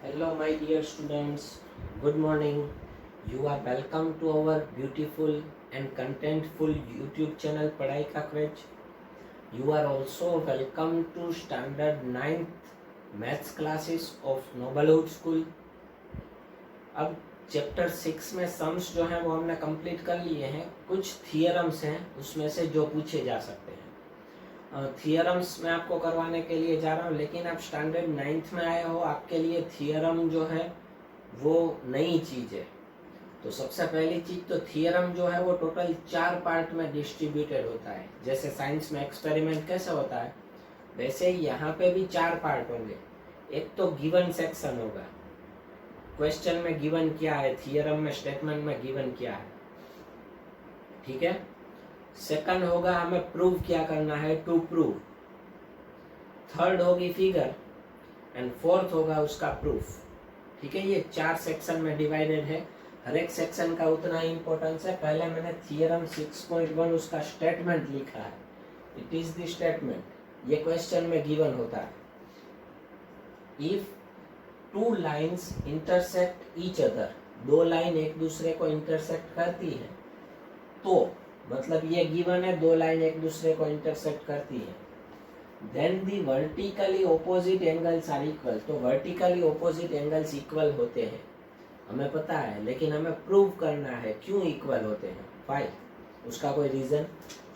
Hello, my dear students. Good morning. You are welcome to our beautiful and contentful YouTube channel पढ़ाई का craze. You are also welcome to standard 9th maths classes of Noblewood School. अब chapter 6 में sums जो हैं वो हमने complete कर लिए हैं. कुछ थियरम्स हैं उसमें से जो पूछे जा सकते हैं. थियरम्स मैं आपको करवाने के लिए जा रहा हूँ, लेकिन आप स्टैंडर्ड 9th में आए हो, आपके लिए थियरम जो है वो नई चीज़ है. तो सबसे पहली चीज़ तो थियरम जो है वो टोटल 4 पार्ट में डिस्ट्रीब्यूटेड होता है. जैसे साइंस में एक्सपेरिमेंट कैसे होता है वैसे ही यहाँ पे भी 4 पार्ट होंगे. एक तो गिवन सेक्शन होगा, क्वेश्चन में गिवन क्या है, थियरम में स्टेटमेंट में गिवन क्या है. ठीक है. सेकंड होगा हमें प्रूव क्या करना है, टू प्रूव. थर्ड होगी फिगर एंड फोर्थ होगा उसका प्रूफ. ठीक है. ये 4 सेक्शन में डिवाइडेड है. हर एक सेक्शन का उतना ही इंपॉर्टेंस है. पहले मैंने थियरम 6.1 उसका स्टेटमेंट लिखा है. It is the statement. ये क्वेश्चन में गिवन होता है. If two lines intersect each other, दो लाइन एक दूसरे को इंटरसेक्ट करती है तो मतलब ये गिवन है, दो लाइन एक दूसरे को इंटरसेक्ट करती है. Then the vertically opposite angles are equal. तो वर्टिकली ऑपोजिट एंगल्स इक्वल होते हैं हमें पता है, लेकिन हमें प्रूव करना है क्यों इक्वल होते हैं. फाइव, उसका कोई रीजन.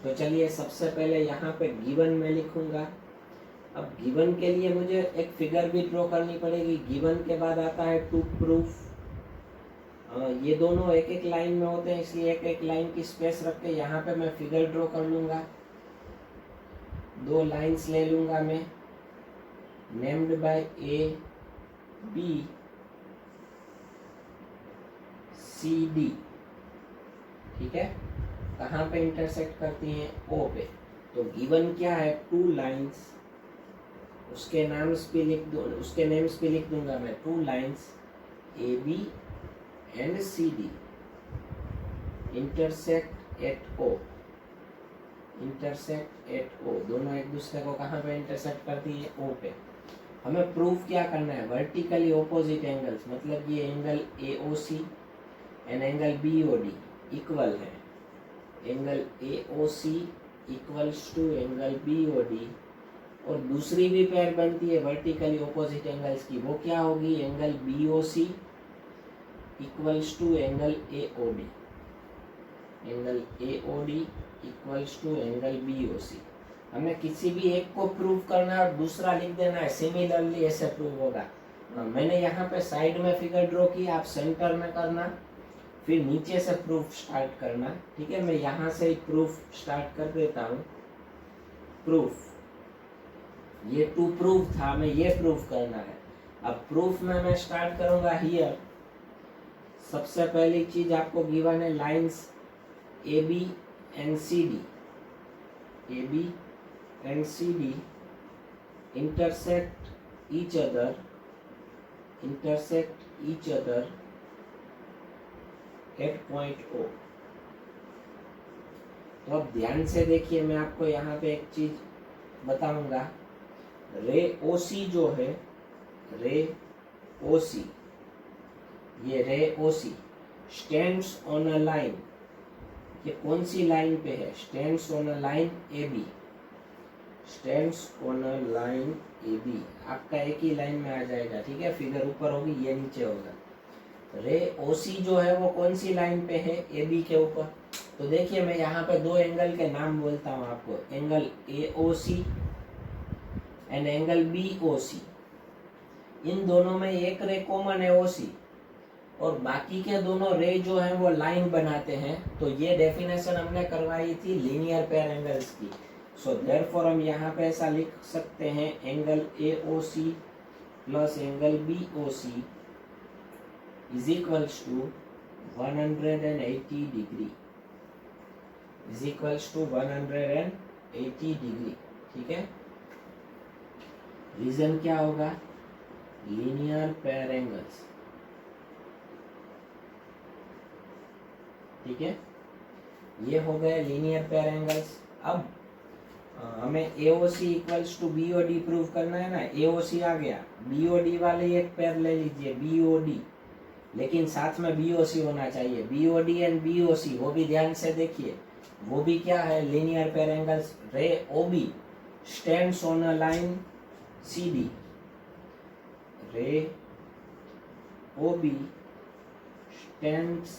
तो चलिए सबसे पहले यहाँ पे गिवन में लिखूंगा. अब गिवन के लिए मुझे एक फिगर भी ड्रॉ करनी पड़ेगी. गिवन के बाद आता है टू प्रूफ. ये दोनों एक एक लाइन में होते हैं, इसलिए एक एक लाइन की स्पेस रख के यहाँ पे मैं फिगर ड्रॉ कर लूंगा. दो लाइंस ले लूंगा मैं, named by A B C D. ठीक है. कहाँ पे इंटरसेक्ट करती हैं, ओ पे. तो गिवन क्या है, टू लाइंस. उसके नेम्स पे लिख दूंगा मैं, two lines A B and C D intersect at O. Intersect at O, दोनों एक दूसरे को कहाँ पे इंटरसेक्ट करती है, ओ पे. हमें प्रूफ क्या करना है, वर्टिकली ऑपोजिट एंगल्स. मतलब ये angle A O C and angle B O D equal है. Angle A O C equals to angle B O D. और दूसरी भी पेयर बनती है वर्टिकली ऑपोजिट एंगल्स की, वो क्या होगी, angle B O C equals to angle A O D. Angle A O D equals to angle B O C. हमें किसी भी एक को प्रूव करना है और दूसरा लिख देना है, सिमिलरली ऐसे प्रूव होगा. मैंने यहाँ पे साइड में फिगर ड्रॉ की, आप सेंटर में करना, फिर नीचे से प्रूफ स्टार्ट करना. ठीक है. मैं यहाँ से ही प्रूफ स्टार्ट कर देता हूँ. प्रूफ, ये टू प्रूफ था, मैं ये प्रूफ करना है. अब प्रूफ में मैं स्टार्ट करूंगा हियर. सबसे पहली चीज आपको गिवन है lines A B and C D. A B and C D intersect each other at point O. तो अब ध्यान से देखिए, मैं आपको यहाँ पे एक चीज बताऊंगा. रे ओ सी जो है, रे ओ सी, ये ray O C stands on a line. ये कौन सी लाइन पे है, stands on a line A B. Stands on a line A B आपका एक ही लाइन में आ जाएगा. ठीक है. फिगर ऊपर होगी, ये नीचे होगा. रे ओ सी जो है वो कौन सी लाइन पे है, ए बी के ऊपर. तो देखिए मैं यहाँ पे दो एंगल के नाम बोलता हूँ आपको, angle A O C and angle B O C. इन दोनों में एक रे कॉमन है ओ सी, और बाकी के दोनों रे जो हैं वो लाइन बनाते हैं. तो ये डेफिनेशन हमने करवाई थी लीनियर पेयर एंगल्स की. सो देयरफॉर हम यहाँ पे ऐसा लिख सकते हैं, angle A O C plus angle B O C is equals to 180 degree. Is equals to 180 degree. ठीक है. रीजन क्या होगा, लीनियर पेयर एंगल्स. ठीक है. ये हो गए लीनियर पेयर एंगल्स. अब हमें AOC equals to BOD prove करना है ना। AOC आ गया, BOD वाले एक पेयर ले लीजिए BOD, लेकिन साथ में BOC होना चाहिए। BOD एंड BOC वो भी ध्यान से देखिए, वो भी क्या है, लीनियर पेयर एंगल्स। रे OB stands on a line CD, रे OB stands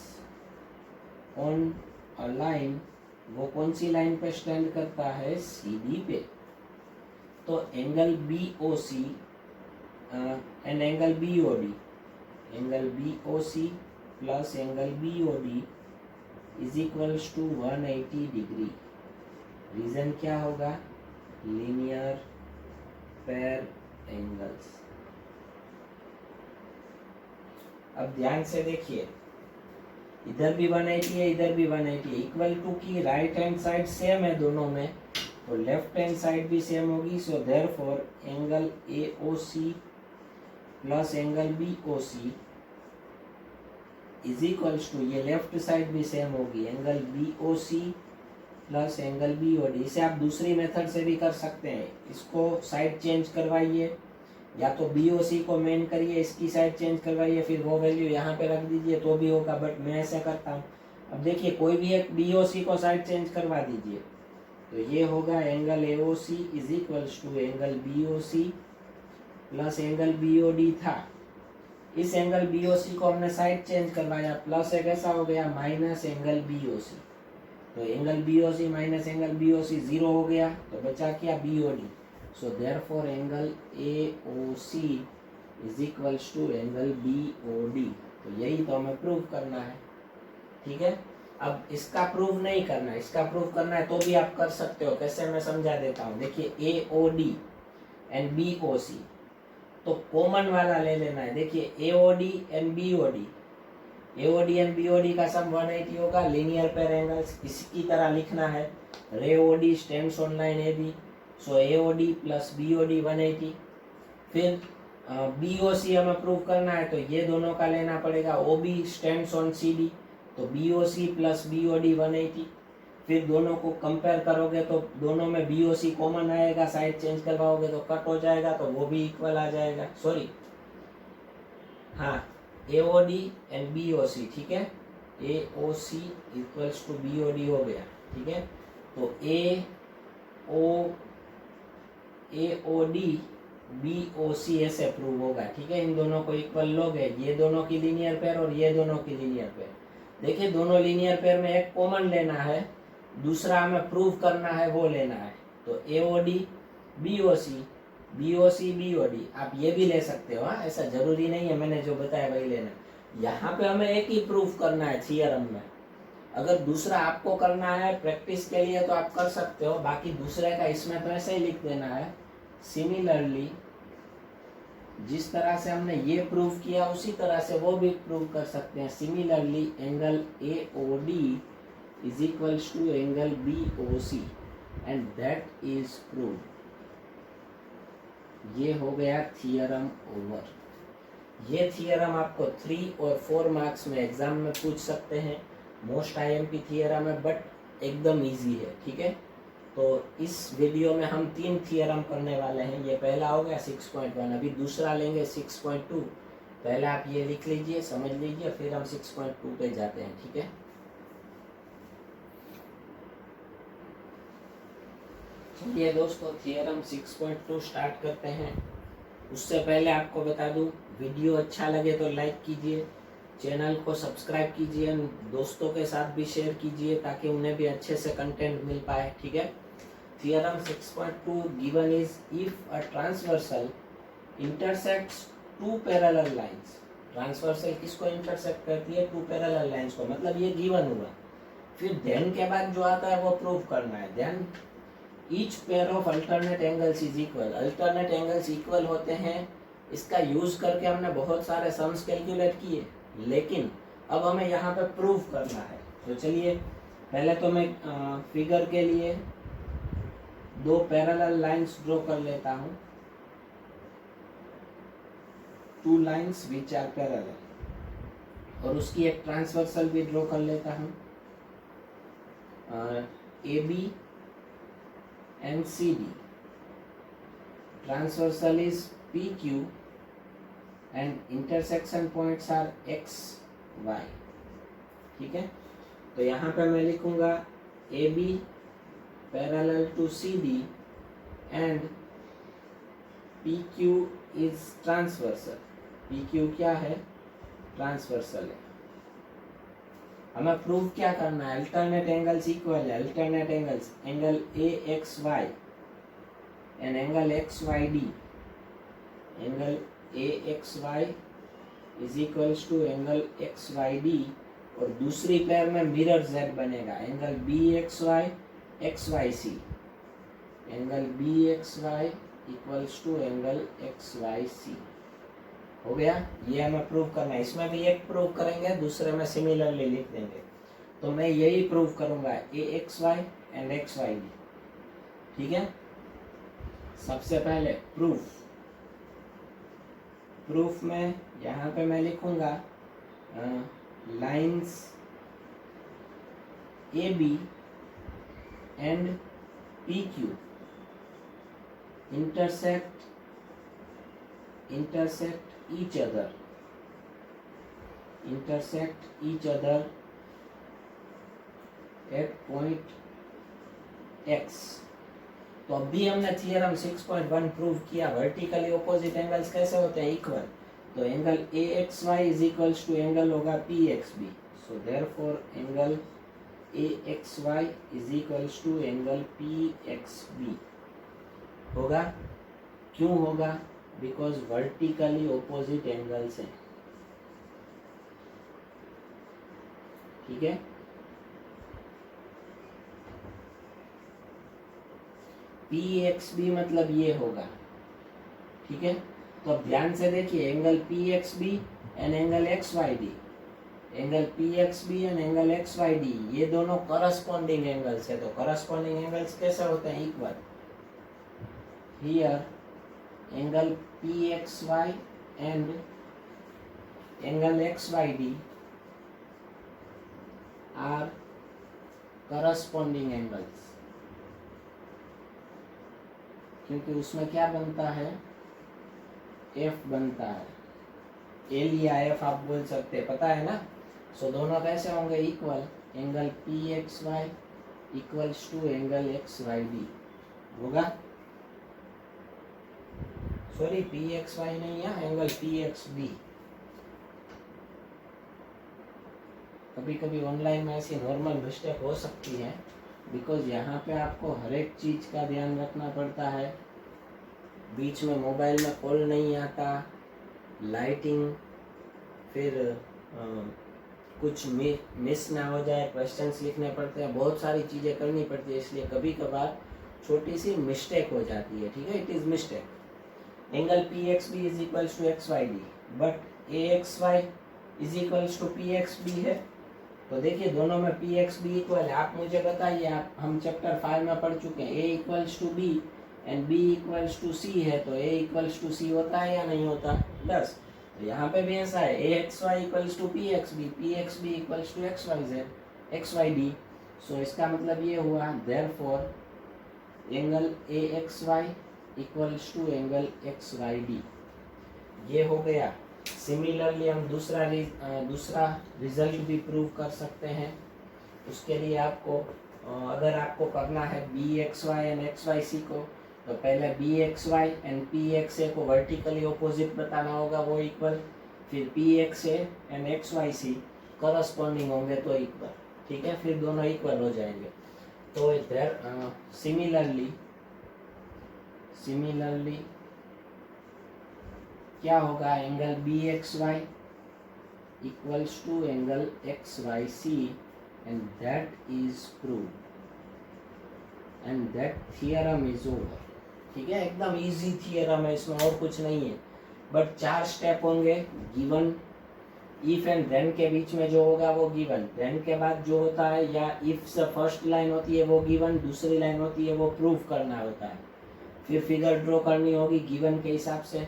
on a line, वो कौन सी लाइन पे स्टैंड करता है, CD पे। तो angle BOC and angle BOD, angle BOC plus angle BOD is equals to 180 degree. Reason क्या होगा, लीनियर पेयर एंगल्स। अब ध्यान से देखिए, इधर भी 180 है, इधर भी 180 है, इक्वल टू की राइट हैंड साइड सेम है दोनों में, तो लेफ्ट हैंड साइड भी सेम होगी। So therefore angle AOC plus angle BOC is equals to, ये लेफ्ट साइड भी सेम होगी, angle BOC plus angle BOD। इसे आप दूसरी मेथड से भी कर सकते हैं, इसको साइड चेंज करवाइए, या तो BOC को मेन करिए, इसकी साइड चेंज करवाइए, फिर वो वैल्यू यहाँ पे रख दीजिए तो भी होगा, बट मैं ऐसा करता हूँ। अब देखिए, कोई भी एक BOC को साइड चेंज करवा दीजिए, तो ये होगा angle AOC is equals to angle BOC plus angle BOD था। इस एंगल BOC को हमने साइड चेंज करवाया, प्लस एक ऐसा हो गया माइनस एंगल BOC, तो angle BOC minus angle BOC 0 हो गया, तो बचा क्या, BOD। So therefore angle AOC is equals to angle BOD। तो यही तो हमें प्रूव करना है, ठीक है। अब इसका प्रूव नहीं करना है, इसका प्रूव करना है तो भी आप कर सकते हो, कैसे मैं समझा देता हूँ। देखिए AOD एंड BOC, तो कॉमन वाला ले लेना है। देखिए AOD and BOD, AOD and BOD का सम 180 होगा, लीनियर पेयर एंगल्स। इसकी तरह लिखना है, रे OD stands on line AB, so AOD plus BOD 180। फिर BOC हमें प्रूव करना है, तो ये दोनों का लेना पड़ेगा, OB स्टैंड्स ऑन CD, तो BOC प्लस BOD 180। फिर दोनों को कंपेयर करोगे तो दोनों में BOC कॉमन आएगा, साइड चेंज करवाओगे तो कट हो जाएगा, तो वो भी इक्वल आ जाएगा। सॉरी, हाँ, AOD एंड BOC, ठीक है, AOC इक्वल्स टू BOD हो गया, ठीक है। तो AOD BOC ऐसे प्रूव होगा, ठीक है। इन दोनों को इक्वल लोगे, ये दोनों की लीनियर पेयर और ये दोनों की लीनियर पेयर। देखिए, दोनों लीनियर पेयर में एक कॉमन लेना है, दूसरा हमें प्रूव करना है, वो लेना है। तो AOD BOC, BOC BOD, आप ये भी ले सकते हो, हाँ, ऐसा जरूरी नहीं है मैंने जो बताया वही लेना। यहाँ पे हमें एक ही प्रूफ करना है थियरम में। अगर दूसरा आपको करना है प्रैक्टिस के लिए तो आप कर सकते हो, बाकी दूसरे का इसमें तो ऐसे ही लिख देना है। सिमिलरली, जिस तरह से हमने ये प्रूव किया उसी तरह से वो भी प्रूव कर सकते हैं। Similarly angle AOD is equals to angle BOC and that is prove. ये हो गया थियरम ओवर। ये थियरम आपको 3 और 4 मार्क्स में एग्जाम में पूछ सकते हैं। मोस्ट IMP थियरम है, बट एकदम इजी है, ठीक है। तो इस वीडियो में हम 3 थियरम करने वाले हैं। ये पहला हो गया 6.1, अभी दूसरा लेंगे 6.2। पहले आप ये लिख लीजिए, समझ लीजिए, फिर हम 6.2 पे जाते हैं, ठीक है। चलिए दोस्तों, थियरम 6.2 स्टार्ट करते हैं। उससे पहले आपको बता दूं, वीडियो अच्छा लगे तो लाइक कीजिए, चैनल को सब्सक्राइब कीजिए, दोस्तों के साथ भी शेयर कीजिए ताकि उन्हें भी अच्छे से कंटेंट मिल पाए, ठीक है। Theorem 6.2 given is, if a transversal intersects 2 parallel lines. Transversal किसको इंटरसेक्ट करती है, 2 पैरेलल लाइंस को, मतलब ये गिवन हुआ। फिर देन के बाद जो आता है वो प्रूव करना है। Then each pair of alternate angles is equal. Alternate angles equal होते हैं, इसका यूज करके हमने बहुत सारे सम्स कैलकुलेट किए, लेकिन अब हमें यहाँ पे प्रूव करना है। तो चलिए, पहले तो मैं फिगर के लिए 2 पैरेलल लाइंस ड्रॉ कर लेता हूँ, 2 लाइंस विच आर पैरेलल, और उसकी एक ट्रांसवर्सल भी ड्रॉ कर लेता हूँ, AB and CD. Transversal is PQ and intersection points are X, Y. ठीक है, तो यहाँ पे मैं लिखूंगा AB parallel to CD and PQ is transversal. PQ क्या है? ट्रांसवर्सल है। हमें प्रूव क्या करना है? अल्टरनेट एंगल्स इक्वल है। Alternate angles, angle AXY and angle XYD, angle AXY is equals to angle XYD, और दूसरी पेयर में मिरर Z बनेगा, angle BXY XYC, angle BXY equals to angle XYC। हो गया, ये हमें प्रूव करना है। इसमें भी एक प्रूव करेंगे, दूसरे में सिमिलरली लिख देंगे। तो मैं यही प्रूव करूंगा AXY एंड XYD। ठीक है, सबसे पहले प्रूफ में यहाँ पे मैं लिखूंगा lines AB and PQ intersect each other at point X। तो अभी हमने थियरम 6.1 प्रूव किया, वर्टिकली ऑपोजिट एंगल्स कैसे होते हैं? इक्वल। तो angle AXY is equals to angle होगा PXB। So therefore angle AXY is equals to angle PXB होगा। क्यों होगा? बिकॉज वर्टिकली ऑपोजिट एंगल्स हैं। ठीक है, PXB मतलब ये होगा। ठीक है, तो अब ध्यान से देखिए, angle PXB and angle XYD, angle PXB and angle XYD, ये दोनों करस्पॉन्डिंग एंगल्स है। तो करस्पॉन्डिंग एंगल्स कैसे होते हैं? Equal. Here angle PXY and angle XYD are corresponding angles, क्योंकि उसमें क्या बनता है? F बनता है। L या F आप बोल सकते हैं, पता है ना। सो दोनों कैसे होंगे? Equal. Angle PXY equals to angle XYD होगा। सॉरी, PXY नहीं है, एंगल PXB। कभी कभी ऑनलाइन में ऐसी नॉर्मल मिस्टेक हो सकती है, बिकॉज यहाँ पे आपको हर एक चीज़ का ध्यान रखना पड़ता है। बीच में मोबाइल में कॉल नहीं आता, लाइटिंग, फिर कुछ मिस ना हो जाए, क्वेश्चंस लिखने पड़ते हैं, बहुत सारी चीज़ें करनी पड़ती है, इसलिए कभी कभार छोटी सी मिस्टेक हो जाती है। ठीक है, it is mistake. Angle PXB is equals to XYD, but AXY is equals to PXB है। तो देखिए, दोनों में PXB इक्वल है। आप मुझे बताइए, आप हम चैप्टर 5 में पढ़ चुके हैं, A equals to B and B equals to C है, तो A इक्वल्स टू C होता है या नहीं होता? बस, तो यहाँ पे भी ऐसा है, AXY equals to PXB, PXB equals to XYD। So इसका मतलब ये हुआ, therefore angle AXY equals to angle XYD। ये हो गया। सिमिलरली हम दूसरा रिजल्ट भी प्रूव कर सकते हैं। उसके लिए आपको, अगर आपको करना है BXY एंड XYC को, तो पहले BXY एंड PXA को वर्टिकली ऑपोजिट बताना होगा, वो इक्वल। फिर PXA एंड XYC करस्पॉन्डिंग होंगे तो इक्वल। ठीक है, फिर दोनों इक्वल हो जाएंगे। तो इधर सिमिलरली क्या होगा? Angle BXY equals to angle XYC and that is proved and that theorem is over. ठीक है, एकदम इजी थियरम है, इसमें और कुछ नहीं है, बट 4 स्टेप होंगे। गिवन, इफ एंड देन के बीच में जो होगा वो गिवन, देन के बाद जो होता है, या इफ से फर्स्ट लाइन होती है वो गिवन, दूसरी लाइन होती है वो प्रूव करना होता है। फिर फिगर ड्रॉ करनी होगी गिवन के हिसाब से।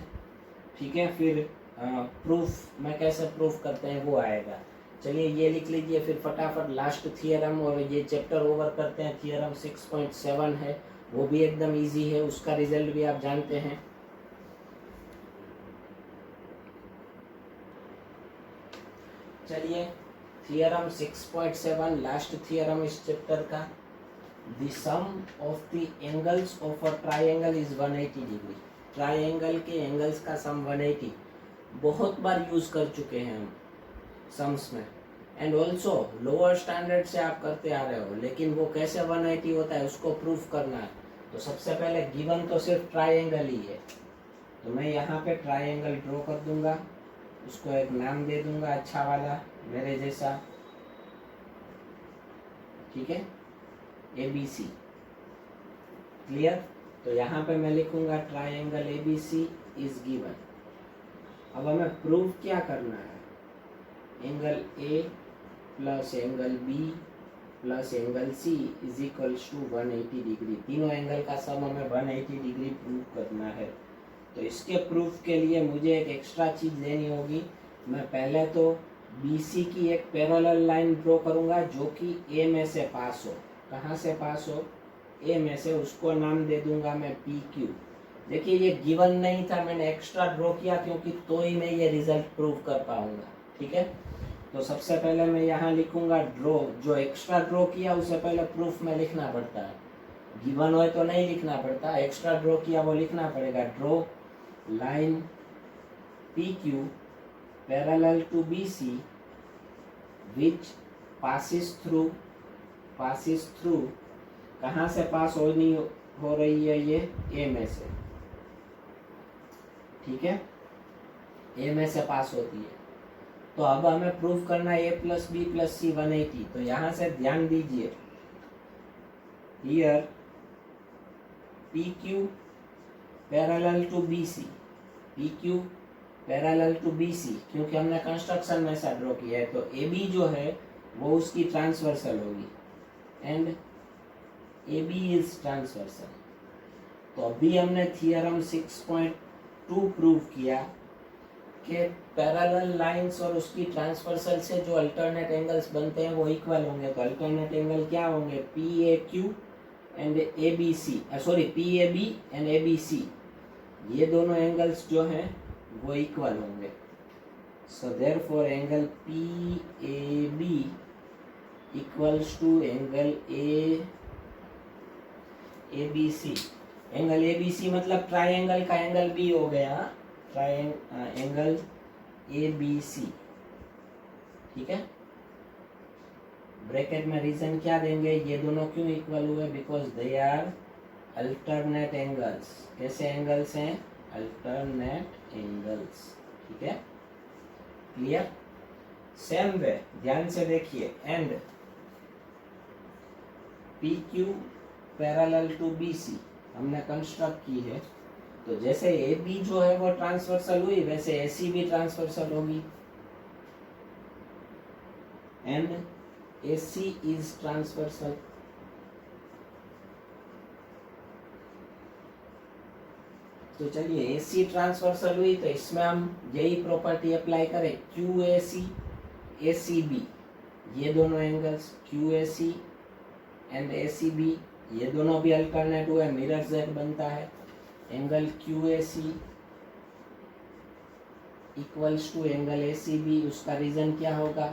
ठीक है, फिर प्रूफ में कैसे प्रूफ करते हैं वो आएगा। चलिए ये लिख लीजिए, फिर फटाफट लास्ट थियरम, और ये चैप्टर ओवर करते हैं। थियरम 6.7 है, वो भी एकदम इजी है, उसका रिजल्ट भी आप जानते हैं। चलिए थियरम 6.7 लास्ट थियरम इस चैप्टर का। The sum of the angles of a triangle is 180 degree. Triangle के एंगल्स का सम 180 बहुत बार यूज कर चुके हैं हम सम्स में, एंड ऑल्सो लोअर स्टैंडर्ड से आप करते आ रहे हो, लेकिन वो कैसे 180 होता है उसको प्रूफ करना है। तो सबसे पहले गिवन तो सिर्फ ट्राइंगल ही है, तो मैं यहाँ पे ट्राइंगल ड्रॉ कर दूंगा, उसको एक नाम दे दूंगा अच्छा वाला मेरे जैसा, ठीक है, ABC। क्लियर? तो यहाँ पे मैं लिखूंगा ट्राइंगल ABC इज गिवन। अब हमें प्रूफ क्या करना है, angle A plus angle B plus angle C is equals to 180 degree. तीनों एंगल का सम हमें 180 डिग्री प्रूफ करना है। तो इसके प्रूफ के लिए मुझे एक एक्स्ट्रा चीज देनी होगी। मैं पहले तो BC की एक पैरेलल लाइन ड्रॉ करूंगा जो कि A में से पास हो। कहाँ से पास हो? A में से। उसको नाम दे दूंगा मैं PQ। देखिए ये गिवन नहीं था, मैंने एक्स्ट्रा ड्रॉ किया क्योंकि तो ही मैं ये रिजल्ट प्रूव कर पाऊंगा, ठीक है। तो सबसे पहले मैं यहाँ लिखूंगा ड्रॉ, जो एक्स्ट्रा ड्रॉ किया उसे पहले प्रूफ में लिखना पड़ता है, गिवन हो तो नहीं लिखना पड़ता, एक्स्ट्रा ड्रॉ किया वो लिखना पड़ेगा। Draw line PQ parallel to BC which passes through कहाँ से पास हो रही है ये? A में से, ठीक है, A में से पास होती है। तो अब हमें प्रूफ करना है A plus B plus C 180। तो यहाँ से ध्यान दीजिए, here PQ parallel to BC, PQ parallel to BC, क्योंकि हमने कंस्ट्रक्शन में ऐसा ड्रॉ किया है। तो AB जो है वो उसकी ट्रांसवर्सल होगी, एंड AB इज ट्रांसवर्सल। तो अभी हमने थियरम 6.2 प्रूव किया कि पैरेलल लाइंस और उसकी ट्रांसवर्सल से जो अल्टरनेट एंगल्स बनते हैं वो इक्वल होंगे। तो अल्टरनेट एंगल क्या होंगे? PAQ and ABC, sorry PAB and ABC, ये दोनों एंगल्स जो हैं वो इक्वल होंगे। So therefore angle PAB equals to angle ABC। Angle ABC मतलब ट्राइंगल का एंगल B हो गया, एंगल ABC, ठीक है। ब्रैकेट में रीजन क्या देंगे, ये दोनों क्यों इक्वल हुए? Because they are alternate angles. कैसे एंगल्स हैं? अल्टरनेट एंगल्स, ठीक है, क्लियर। सेम वे ध्यान से देखिए, and PQ parallel to BC हमने कंस्ट्रक्ट की है। तो जैसे AB जो है वो ट्रांसवर्सल हुई, वैसे AC भी ट्रांसवर्सल होगी, एंड AC इज ट्रांसवर्सल। तो चलिए AC ट्रांसवर्सल हुई तो इसमें हम यही प्रॉपर्टी अप्लाई करें, QAC ACB, ये दोनों एंगल्स QAC एंड ACB ये दोनों भी अल्टरनेट हुए, मिरर Z बनता है। Angle QAC equals to angle ACB, उसका रीजन क्या होगा?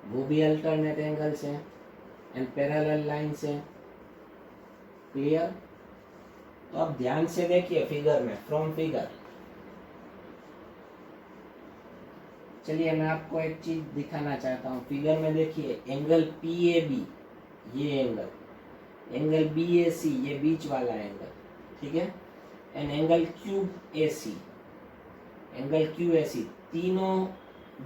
वो भी अल्टरनेट एंगल्स हैं एंड पैरेलल लाइंस हैं, क्लियर। तो अब ध्यान से देखिए फिगर में, फ्रॉम फिगर। चलिए मैं आपको एक चीज दिखाना चाहता हूँ। फिगर में देखिए एंगल PAB, ये एंगल BAC, ये बीच वाला एंगल, ठीक है, एंड एंगल QAC, तीनों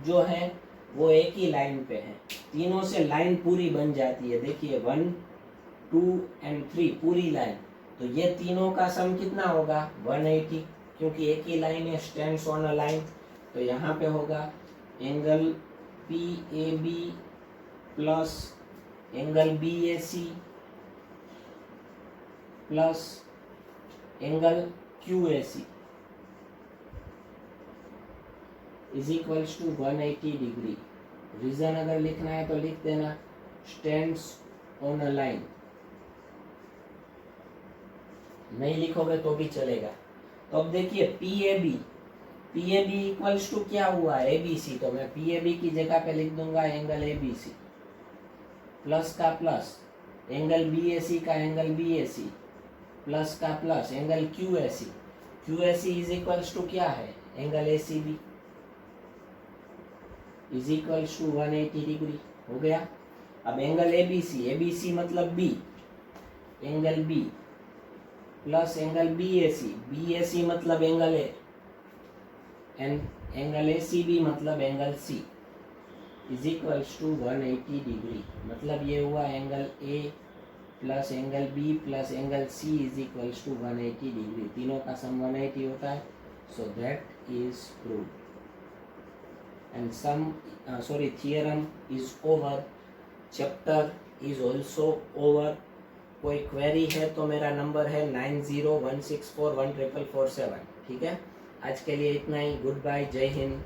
जो है वो एक ही लाइन पे हैं। तीनों से लाइन पूरी बन जाती है। देखिए 1, 2 एंड 3 पूरी लाइन। तो ये तीनों का सम कितना होगा? 180, क्योंकि एक ही लाइन है, स्टैंड्स ऑन अ लाइन। तो यहाँ पे होगा angle PAB plus angle BAC plus angle QAC is equals to 180 degree. Reason अगर लिखना है तो लिख देना, स्टैंड्स ऑन अ लाइन। नहीं लिखोगे तो भी चलेगा। तो अब देखिए P A B equals to क्या हुआ, ए बी सी। तो मैं पी ए बी की जगह पे लिख दूंगा angle A B C, plus का plus angle B A C का angle B A C, plus का plus angle Q A C. Q A C is equals to क्या है, angle A C B is equals to 180 degree. हो गया। अब angle A B C मतलब B, angle B plus angle B A C मतलब angle A, angle A C B मतलब angle C is equals to 180 degree. मतलब ये हुआ angle A plus angle B plus angle C is equals to 180 degree. तीनों का sum 180 होता है। So that is proved and theorem is over, chapter is also over. कोई query है तो मेरा नंबर है 9016414447। ठीक है, आज के लिए इतना ही। गुड बाय, जय हिंद।